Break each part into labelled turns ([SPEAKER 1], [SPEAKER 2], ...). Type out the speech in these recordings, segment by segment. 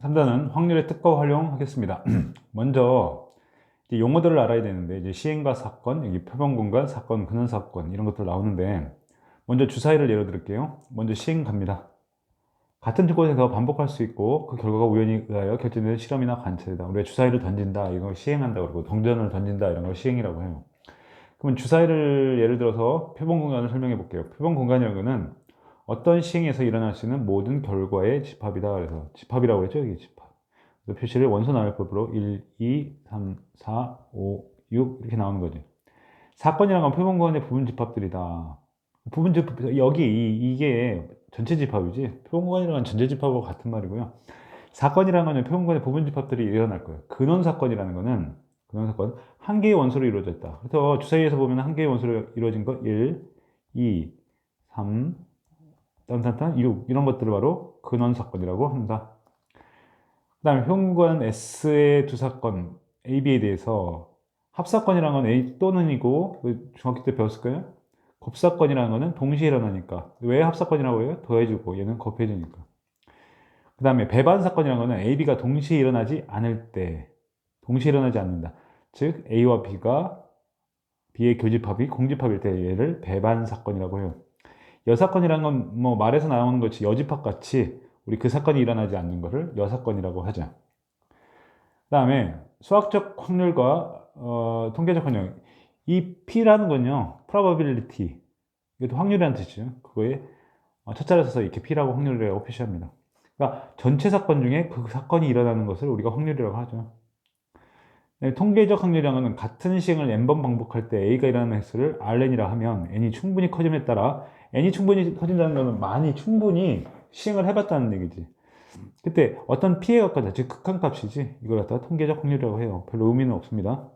[SPEAKER 1] 3단은 확률의 특과 활용하겠습니다. 먼저 이제 용어들을 알아야 되는데, 이제 시행과 사건, 여기 표본공간, 사건, 근원사건 이런 것들 나오는데, 먼저 주사위를 예로 들을게요. 먼저 시행 갑니다. 같은 곳에서 반복할 수 있고 그 결과가 우연히 의하여 결정되는 실험이나 관찰이다. 우리가 주사위를 던진다, 이런 걸 시행한다 그러고, 동전을 던진다, 이런 걸 시행이라고 해요. 그러면 주사위를 예를 들어서 표본공간을 설명해 볼게요. 표본공간이라는 것은 어떤 시행에서 일어날 수 있는 모든 결과의 집합이다. 그래서 집합이라고 그랬죠. 이게 집합. 그래서 표시를 원소나열법으로 1, 2, 3, 4, 5, 6 이렇게 나오는 거지. 사건이라는 건 표본공간의 부분 집합들이다. 부분 집합, 여기 이게 전체 집합이지, 표본공간이라는 건 전체 집합하고 같은 말이고요. 사건이라는 거는 표본공간의 부분 집합들이 일어날 거예요. 근원사건이라는 거는, 근원사건, 한 개의 원소로 이루어졌다. 그래서 주사위에서 보면 한 개의 원소로 이루어진 거 1, 2, 3, 딴딴딴 6 이런 것들을 바로 근원사건이라고 한다. 그 다음에 표본공간 S의 두 사건 A, B에 대해서 합사건이라는 건 A 또는이고, 중학교 때 배웠을 거예요. 곱사건이라는 거는 동시에 일어나니까. 왜 합사건이라고 해요? 더해주고 얘는 곱해주니까. 그 다음에 배반사건이라는 거는 A, B가 동시에 일어나지 않을 때, 동시에 일어나지 않는다. 즉 A와 B가 B의 교집합이 공집합일 때 얘를 배반사건이라고 해요. 여사건이라는 건 뭐 말에서 나오는 것이 여집합 같이 우리 그 사건이 일어나지 않는 것을 여사건이라고 하죠. 그 다음에 수학적 확률과 통계적 확률. 이 P라는 건요, probability. 이것도 확률이라는 뜻이죠. 그거에 첫자를 써서 이렇게 P라고 확률이라고 표시합니다. 그러니까 전체 사건 중에 그 사건이 일어나는 것을 우리가 확률이라고 하죠. 네, 통계적 확률이라는 것은 같은 시행을 n번 반복할 때 A가 일어나는 횟수를 Rn이라 하면 n이 충분히 커짐에 따라, n이 충분히 커진다는 것은 많이 충분히 시행을 해봤다는 얘기지. 그때 어떤 피해가 가까다, 즉 극한값이지, 이걸 갖다가 통계적 확률이라고 해요. 별로 의미는 없습니다.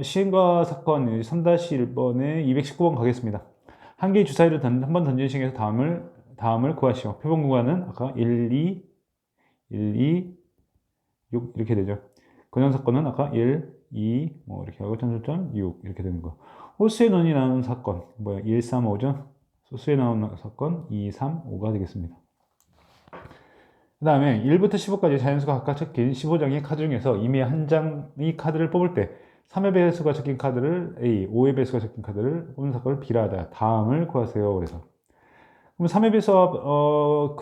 [SPEAKER 1] 시행과 사건 3-1번에 219번 가겠습니다. 한 개의 주사위를 한 번 던진 시행에서 다음을 구하시오. 표본 구간은 아까 1, 2, 1, 2, 6 이렇게 되죠. 근원 사건은 아까 1, 2, 뭐 이렇게 하고 점점점 6 이렇게 되는 거. 홀수의 논이 나오는 사건 뭐야? 1, 3, 5죠. 소수에 나오는 사건 2, 3, 5가 되겠습니다. 그 다음에 1부터 15까지 자연수가 각각 적힌 15장의 카드 중에서 이미 한 장의 카드를 뽑을 때 3의 배수가 적힌 카드를 A, 5의 배수가 적힌 카드를 뽑는 사건을 B라 하다. 다음을 구하세요. 그래서 그럼 3의 배수와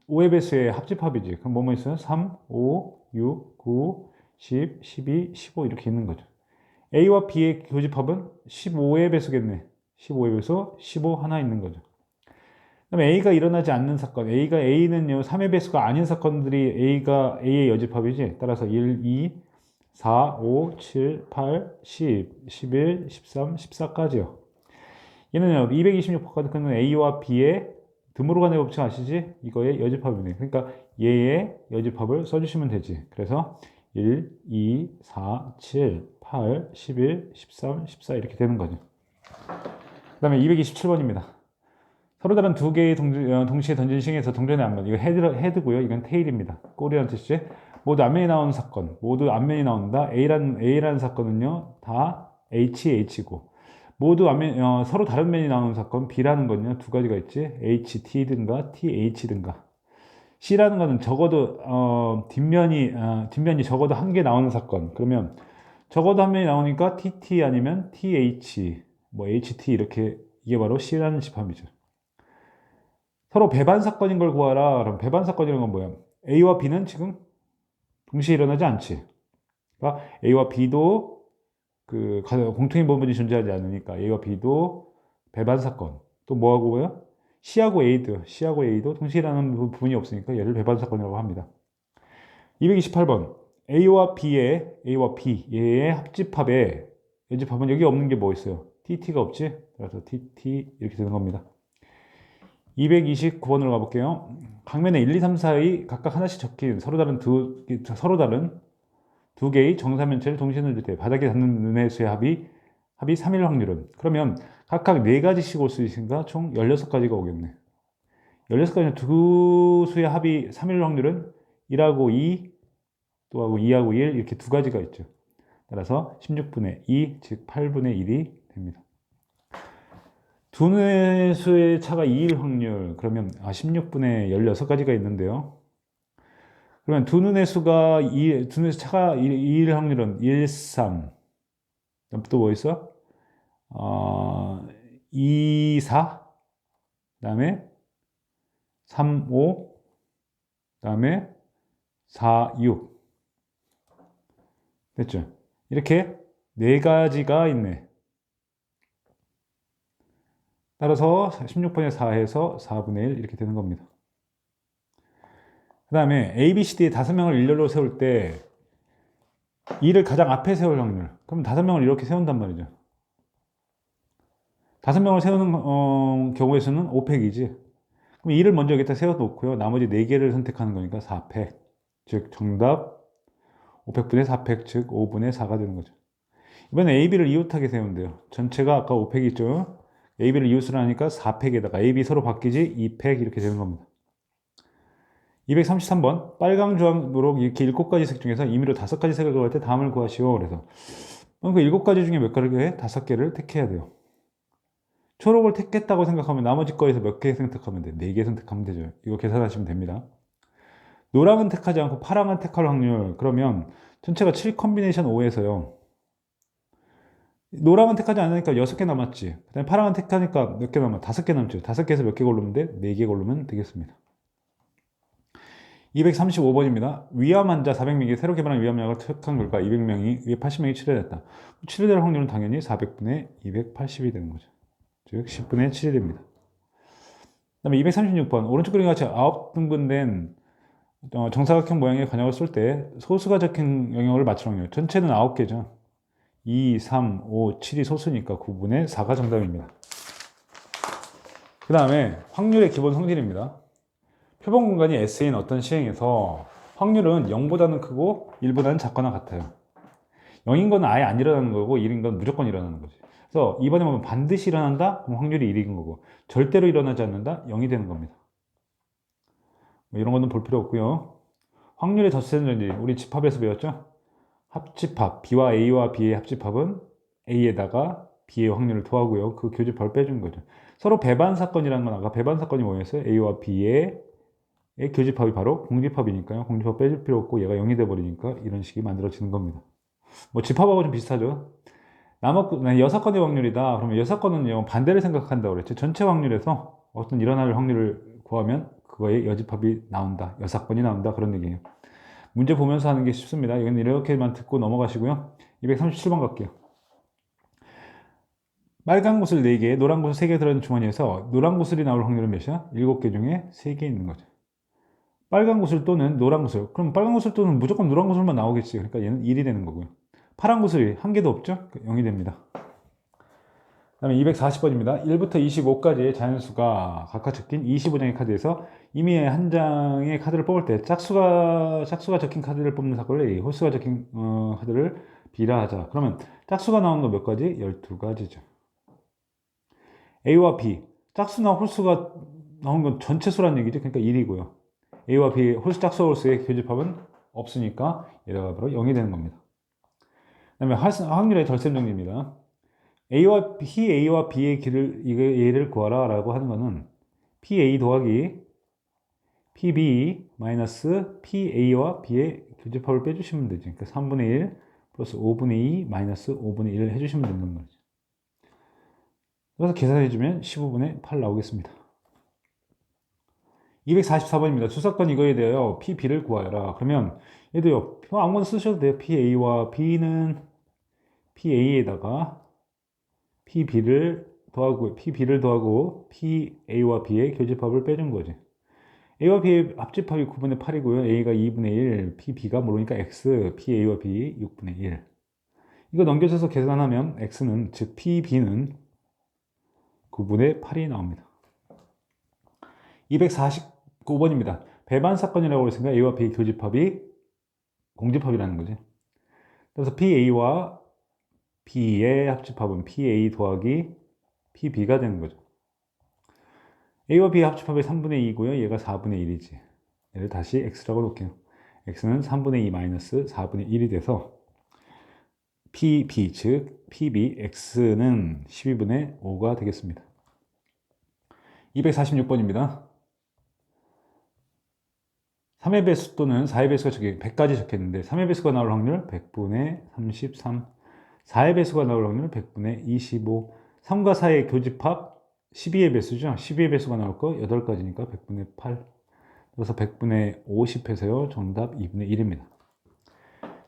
[SPEAKER 1] 5의 배수의 합집합이지. 그럼 뭐뭐 있어요? 3, 5, 6, 9, 10, 12, 15 이렇게 있는 거죠. A와 B의 교집합은 15의 배수겠네. 15의 배수, 15 하나 있는 거죠. 그다음에 A가 일어나지 않는 사건, A는요, 3의 배수가 아닌 사건들이 A의 여집합이지. 따라서 1, 2, 4, 5, 7, 8, 10, 11, 13, 14까지요. 얘는요, 226번까지 끊는 A와 B의 드모르간의 법칙 아시지? 이거의 여집합이네. 그러니까 얘의 여집합을 써주시면 되지. 그래서 1, 2, 4, 7, 8, 11, 13, 14 이렇게 되는 거죠. 그 다음에 227번입니다. 서로 다른 두 개의 동시에 던진 시행에서 동전의 앞면, 이거 헤드고요. 이건 테일입니다. 꼬리라는 뜻이지. 모두 앞면이 나오는 사건, 모두 앞면이 나온다. A라는 사건은요, 다 H고, 모두 서로 다른 면이 나오는 사건, B라는 건요, 두 가지가 있지. HT든가 TH든가. C라는 거는 적어도, 뒷면이 적어도 한 개 나오는 사건. 그러면 적어도 한 면이 나오니까 TT 아니면 TH, 뭐 HT 이렇게, 이게 바로 C라는 집합이죠. 서로 배반 사건인 걸 구하라. 그럼 배반 사건이라는 건 뭐야? A와 B는 지금 동시에 일어나지 않지. 그러니까 A와 B도 공통인 부분이 존재하지 않으니까 A와 B도 배반 사건. 또 뭐하고요? C하고 A도 동시에 일어나는 부분이 없으니까 얘를 배반 사건이라고 합니다. 228번. A와 B, 얘의 합집합에, 여집합은 여기 없는 게 뭐 있어요? TT가 없지? 그래서 TT 이렇게 되는 겁니다. 229번으로 가볼게요. 강면에 1, 2, 3, 4의 각각 하나씩 적힌 서로 다른 두 개의 정사면체를 동시에 넣을 때 바닥에 닿는 눈의 수의 합이 3일 확률은, 그러면 각각 4가지씩 올 수 있으니까 총 16가지가 오겠네. 16가지 두 수의 합이 3일 확률은 1하고 2, 또 하고 2하고 1 이렇게 두 가지가 있죠. 따라서 16분의 2, 즉 8분의 1이 됩니다. 두 눈의 수의 차가 2일 확률. 그러면 16분의 16가지가 있는데요. 그러면 두 눈의 수가 두 눈의 차가 2일 확률은 1, 3. 또 뭐 있어? 2, 4. 그다음에 3, 5. 그다음에 4, 6. 됐죠? 이렇게 네 가지가 있네. 따라서 16분의 4에서 4분의 1 이렇게 되는 겁니다. 그 다음에 A, B, C, D 5명을 일렬로 세울 때 2를 가장 앞에 세울 확률. 그럼 5명을 이렇게 세운단 말이죠. 5명을 세우는 경우의 수는 5팩이지. 그럼 2를 먼저 여기다 세워놓고요. 나머지 4개를 선택하는 거니까 4팩. 즉 정답 5팩분의 4팩, 즉 5분의 4가 되는 거죠. 이번에 A, B를 이웃하게 세운대요. 전체가 아까 5팩이 있죠. A, B를 이웃을 하니까 4팩에다가 A, B 서로 바뀌지 2팩 이렇게 되는 겁니다. 233번 빨강, 주황, 노록 이렇게 7가지 색 중에서 임의로 5가지 색을 구할 때 다음을 구하시오. 그래서 그 7가지 중에 몇 가지를 해? 5개를 택해야 돼요. 초록을 택했다고 생각하면 나머지 거에서 몇 개 선택하면 돼? 4개 선택하면 되죠. 이거 계산하시면 됩니다. 노랑은 택하지 않고 파랑은 택할 확률. 그러면 전체가 7 컨비네이션 5에서요. 노랑은 택하지 않으니까 6개 남았지. 그 다음에 파랑은 택하니까 몇 개 남아? 5개 남죠. 5개에서 몇 개 고르면 돼? 4개 고르면 되겠습니다. 235번입니다. 위암 환자 400명이 새로 개발한 위암약을 투약한 결과 200명이, 280명이 치료됐다. 치료될 확률은 당연히 400분의 280이 되는 거죠. 즉 10분의 7이 됩니다. 그 다음에 236번 오른쪽 그림과 같이 9등분된 정사각형 모양의 관역을 쏠 때 소수가 적힌 영역을 맞출 확률. 전체는 9개죠. 2, 3, 5, 7이 소수니까 9분의 4가 정답입니다. 그 다음에 확률의 기본 성질입니다. 표본 공간이 S인 어떤 시행에서 확률은 0보다는 크고 1보다는 작거나 같아요. 0인 건 아예 안 일어나는 거고 1인 건 무조건 일어나는 거지. 그래서 이번에 보면 반드시 일어난다? 그럼 확률이 1인 거고 절대로 일어나지 않는다? 0이 되는 겁니다. 뭐 이런 거는 볼 필요 없고요. 확률의 덧셈 전지 우리 집합에서 배웠죠? 합집합 B와 A와 B의 합집합은 A에다가 B의 확률을 더하고요. 그 교집합을 빼준 거죠. 서로 배반 사건이라는 건 아까 배반 사건이 뭐였어요? A와 B의 교집합이 바로 공집합이니까요. 공집합 빼줄 필요 없고 얘가 0이 돼버리니까 이런 식이 만들어지는 겁니다. 뭐 집합하고 좀 비슷하죠. 여사건의 확률이다. 그러면 여사건은요 반대를 생각한다고 그랬죠. 전체 확률에서 어떤 일어날 확률을 구하면 그거에 여집합이 나온다. 여사건이 나온다. 그런 얘기예요. 문제 보면서 하는 게 쉽습니다. 이건 이렇게만 듣고 넘어가시고요. 237번 갈게요. 빨간 구슬 4개, 노란 구슬 3개 들어있는 주머니에서 노란 구슬이 나올 확률은 몇이야? 7개 중에 3개 있는 거죠. 빨간 구슬 또는 노란 구슬. 그럼 빨간 구슬 또는 무조건 노란 구슬만 나오겠지. 그러니까 얘는 1이 되는 거고요. 파란 구슬이 한 개도 없죠? 0이 됩니다. 그 다음에 240번입니다. 1부터 25까지의 자연수가 각각 적힌 25장의 카드에서 이미 한 장의 카드를 뽑을 때 짝수가 적힌 카드를 뽑는 사건을 A, 홀수가 적힌 카드를 B라 하자. 그러면 짝수가 나오는 거 몇 가지? 12가지죠. A와 B, 짝수나 홀수가 나온 건 전체 수란 얘기죠. 그러니까 1이고요. A와 B, 홀수, 짝수, 홀수의 교집합은 없으니까 얘가 바로 0이 되는 겁니다. 그 다음에 확률의 덜셈 정리입니다. A와 B의 얘를 구하라 라고 하는 거는 PA 더하기 PB 마이너스 PA와 B의 교집합을 빼주시면 되죠. 그러니까 3분의 1 플러스 5분의 2 마이너스 5분의 1을 해주시면 되는 거죠. 그래서 계산해주면 15분의 8 나오겠습니다. 244번입니다. 주사건 이거에 대하여 PB를 구하여라. 그러면 얘도요, 아무거나 쓰셔도 돼요. PA와 B는 PA에다가 PB를 더하고 PA와 B의 교집합을 빼준 거지. A와 B의 합집합이 9분의 8이고요. A가 2분의 1, PB가 모르니까 X, PA와 B 6분의 1. 이거 넘겨져서 계산하면 X는, 즉 PB는 9분의 8이 나옵니다. 249번입니다. 배반 사건이라고 했으니까 A와 B의 교집합이 공집합이라는 거지. 그래서 PA와 B의 합집합은 PA 더하기 PB가 되는 거죠. A와 B의 합집합이 3분의 2고요. 얘가 4분의 1이지. 얘를 다시 X라고 놓을게요. X는 3분의 2 마이너스 4분의 1이 돼서 PB, 즉 PB, X는 12분의 5가 되겠습니다. 246번입니다. 3의 배수 또는 4의 배수가 저기 100까지 적혀있는데 3의 배수가 나올 확률 100분의 33, 4의 배수가 나올 확률 100분의 25, 3과 4의 교집합 12의 배수죠. 12의 배수가 나올 거 8가지니까 100분의 8. 그래서 100분의 50 해서요. 정답 2분의 1입니다.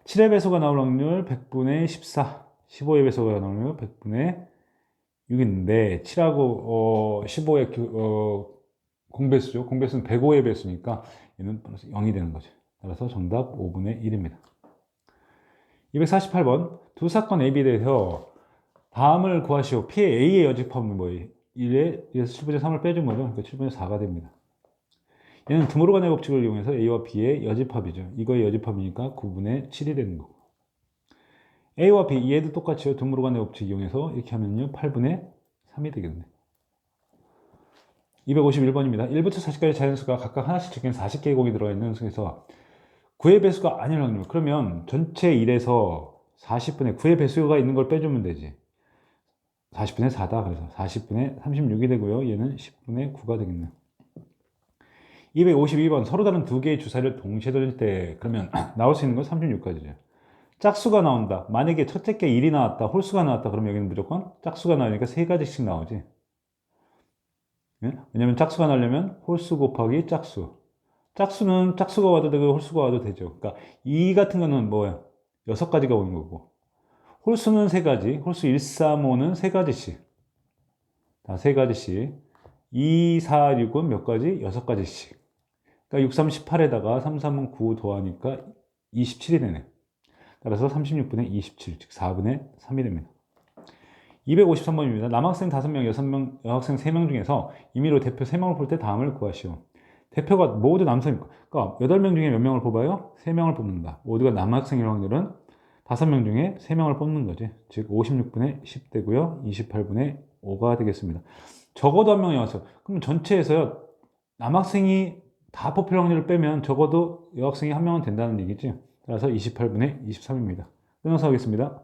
[SPEAKER 1] 7의 배수가 나올 확률 100분의 14, 15의 배수가 나올 확률 100분의 6인데 7하고 15의 공배수죠. 공배수는 105의 배수니까 얘는 플러스 0이 되는 거죠. 따라서 정답 5분의 1입니다. 248번 두 사건 AB에 대해서 다음을 구하시오. P의 A의 여집합은 뭐예요? 1에서 7분의 3을 빼준 거죠. 그러니까 7분의 4가 됩니다. 얘는 드모르간의 법칙을 이용해서 A와 B의 여집합이죠. 이거의 여집합이니까 9분의 7이 되는 거고. A와 B, 얘도 똑같이요. 드모르간의 법칙 이용해서 이렇게 하면요. 8분의 3이 되겠네. 251번입니다. 1부터 40까지 자연수가 각각 하나씩 적힌 40개의 공이 들어가 있는 수에서 9의 배수가 아닐 확률. 그러면 전체 1에서 40분의 9의 배수가 있는 걸 빼주면 되지. 40분의 4다. 그래서 40분의 36이 되고요. 얘는 10분의 9가 되겠네요. 252번 서로 다른 두 개의 주사를 동시에 던질 때 그러면 나올 수 있는 건 36가지죠. 짝수가 나온다. 만약에 첫째 게 1이 나왔다. 홀수가 나왔다. 그러면 여기는 무조건 짝수가 나오니까 3가지씩 나오지. 예? 왜냐면 짝수가 나려면 홀수 곱하기 짝수. 짝수는 짝수가 와도 되고 홀수가 와도 되죠. 그러니까 2 같은 거는 뭐야? 6가지가 오는 거고. 홀수는 3가지. 홀수 1, 3, 5는 3가지씩. 다 3가지씩. 2, 4, 6은 몇 가지? 6가지씩. 그러니까 6, 3, 18에다가 3, 3은 9 더하니까 27이 되네. 따라서 36분의 27, 즉 4분의 3이 됩니다. 253번입니다. 남학생 5명, 여학생 3명 중에서 임의로 대표 3명을 볼 때 다음을 구하시오. 대표가 모두 남성입니다. 그러니까 8명 중에 몇 명을 뽑아요? 3명을 뽑는다. 모두가 남학생일 확률은 5명 중에 3명을 뽑는 거지. 즉 56분의 10 되고요. 28분의 5가 되겠습니다. 적어도 한 명이 왔어. 그럼 전체에서요. 남학생이 다 뽑힐 확률을 빼면 적어도 여학생이 한 명은 된다는 얘기지. 따라서 28분의 23입니다. 끊어서 하겠습니다.